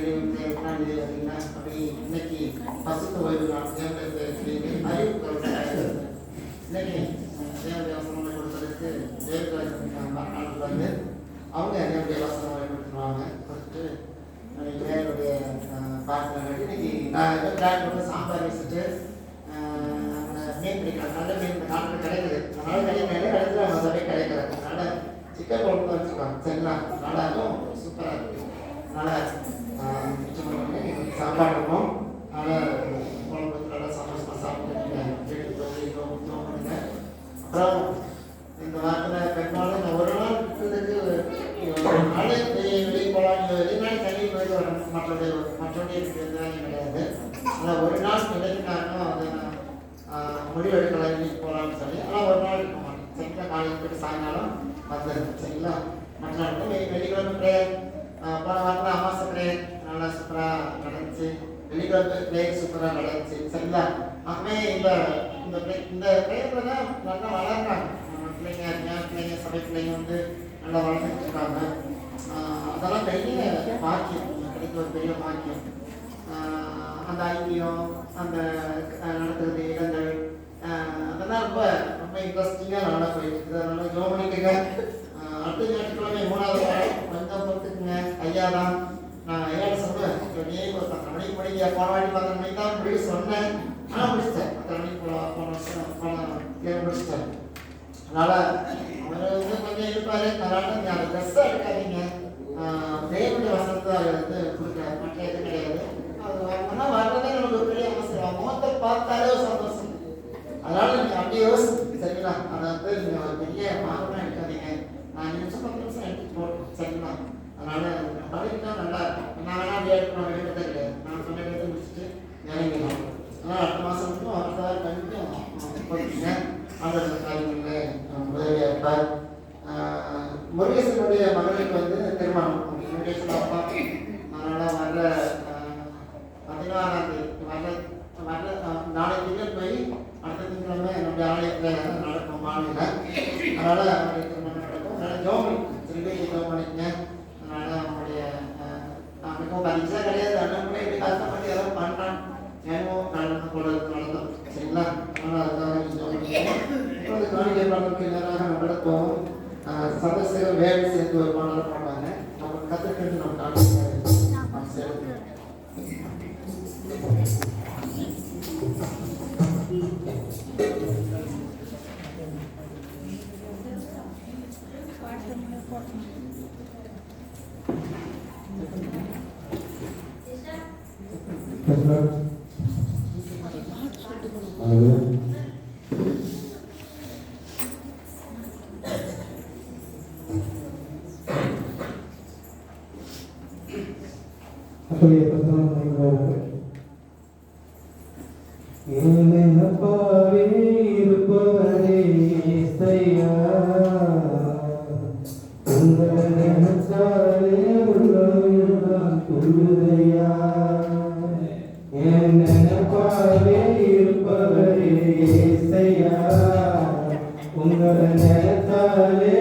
பார்த்தீங்கன்னா அப்படி இன்னைக்கு பசுத்த ஓய்வு நாள் அறிவிப்பு இன்னைக்கு தேவனுடைய வசனங்களை கொடுத்ததுக்கு நாட்டில் வந்து அவங்க தேவனுடைய வசனம் பயன்படுத்துவாங்க. ஃபஸ்ட்டு தேவனுடைய பார்க்கலாம். இன்னைக்கு நான் பிளான் சாம்பார் வச்சுட்டு மீன் பிடிக்கலாம். நல்ல மீன் இந்த காலத்தில் கிடைக்குது. அதனால நிறைய இடத்துல அவங்க சபை கிடைக்கல. அதனால் சிக்கன் குழம்பு தான் வச்சுக்கலாம். சரிங்களா? நல்லா இருக்கும், சூப்பராக இருக்கும். அதனால் சாப்பாடு இருக்கும். அதனால் குழம்பு நல்லா சந்தோஷமாக சாப்பிட்டு வீட்டுக்கு பண்ணுங்க. அப்புறம் இந்த வாரத்தில் பெரும்பாலும் இந்த ஒரு நாள் விட்டுறதுக்கு நாளே வெளியே போகலாம். வெளிநாள் தண்ணி போயிட்டு வரணும். மற்றபடி கிடையாது. ஆனால் ஒரு நாள் கிடைக்கினாலும் அதை முடிவெடுக்கலாம். இன்னைக்கு போகலான்னு சொல்லி ஆனால் ஒரு நாள் இருக்க மாட்டேன். சரிங்களா? காலையில் போய்ட்டு சாயங்காலம் வந்துடும். சரிங்களா? மற்ற நாட்கள் வெள்ளிக்கிழமை ப்ரேயர், போன வாரத்தில் அமாவாசை ப்ரேயர் நல்லா சூப்பராக நடந்துச்சு. வெள்ளிக்கிழமை ப்ரேயர் சூப்பராக நடந்துச்சு. சரிங்களா? ஆகவே இந்த ப்ரேயரில் தான் நல்லா வளர்றாங்க பிள்ளைங்க சபை பிள்ளைங்க வந்து நல்லா வளர்ந்துட்டு இருக்காங்க. அதெல்லாம் பெரிய பாக்கியம், கிடைக்க ஒரு பெரிய பாக்கியம். அந்த ஐக்கியம், அந்த நடத்துறது இடங்கள் அதெல்லாம் ரொம்ப ரொம்ப இன்ட்ரெஸ்டிங்காக நல்லா போயிட்டு இருக்குது. அதனால ஜோம் பண்ணிக்கங்க. அடுத்த ஞாயிற்றுக்கிழமை 3வது வாரம் கொஞ்சம் பொறுத்துக்குங்க. ஐயா தான் நான் ஐயாட்ட சொன்னேன், நீ ஒரு 10 மணிக்கு படிக்க போன வாட்டி 10 மணிக்கு தான் முடிக்க சொன்னேன். ஆனால் முடிச்சிட்டேன். 10 மணிக்கு போன வருஷம் முடிச்சிட்டேன். அதனால் அவர் வந்து கொஞ்சம் இருப்பார். அதனால நீங்கள் அதை ட்ரெஸ்ஸாக எடுக்காதீங்க. தேவனுடைய வசனத்தை அவர் வந்து கொடுக்குறாரு, மற்ற எதுவும் கிடையாது. அது வரணும்னா வர்றதே நமக்கு ஒரு பெரிய அவசியம். முகத்தை பார்த்தாலே ஒரு சந்தோஷம். அதனால நீங்கள் அப்படியே யோசிச்சு சரிங்களா? அதை வந்து நீங்கள் ஒரு பெரிய மாற்றமாக எடுக்காதீங்க. நான் 5 நிமிஷம் 10 நிமிஷம் எடுத்து போட்டோம். சரிங்களா? அதனால் படிக்கிட்டா நல்லா இருக்கும். நான் வேணா அப்படியே எடுக்கணும் எடுக்கிறதே கிடையாது. நான் சொன்ன எடுத்து முடிச்சுட்டு இறங்கிடலாம். அதனால் அடுத்த மாதம் மட்டும் அடுத்த வாரம் கண்டிப்பாக போட்டுங்க. அந்த காரியங்களில் உதவியாக இருப்பார். முருகேசனுடைய மகளுக்கு வந்து திருமணம். முருகேசன் அப்பா அதனால் வர்ற 16ஆம் தேதி வர்ற நாளை திங்கள் போய் அடுத்த திங்கக்கிழமை என்னுடைய ஆலயத்தில் நடக்கும் மாநில. அதனால் அவருடைய திருமணம் நடக்கும். அதனால் ஜோமணி திரும்பி ஜோமணிங்க. அதனால் அவங்களுடைய மிகவும் பரிசாக கிடையாது. அண்ணன் கூட இப்படி கஷ்டப்பட்டு ஏதோ பண்ணுறான் ஏனோ நடந்து நடந்தோம். சரிங்களா? அதனால் அதுக்காக ஜோமணிங்க. இப்போது காணிக்கை பாடலுக்கு நேராக நடத்துவோம். சதஸ்யர்கள் வேலை சேர்ந்து ஒரு பாடலை பாடுவாங்க. நம்ம கற்றுக்கிட்டு நம்ம காணிக்கை சேர்த்து பாவே இருப்பவரே இசையா, உங்களை நினைச்சாலே உள்ளம் துள்ளுதையா. என் நினைப்பாவே இருப்பவரே இசையா, உங்களை நினைச்சாலே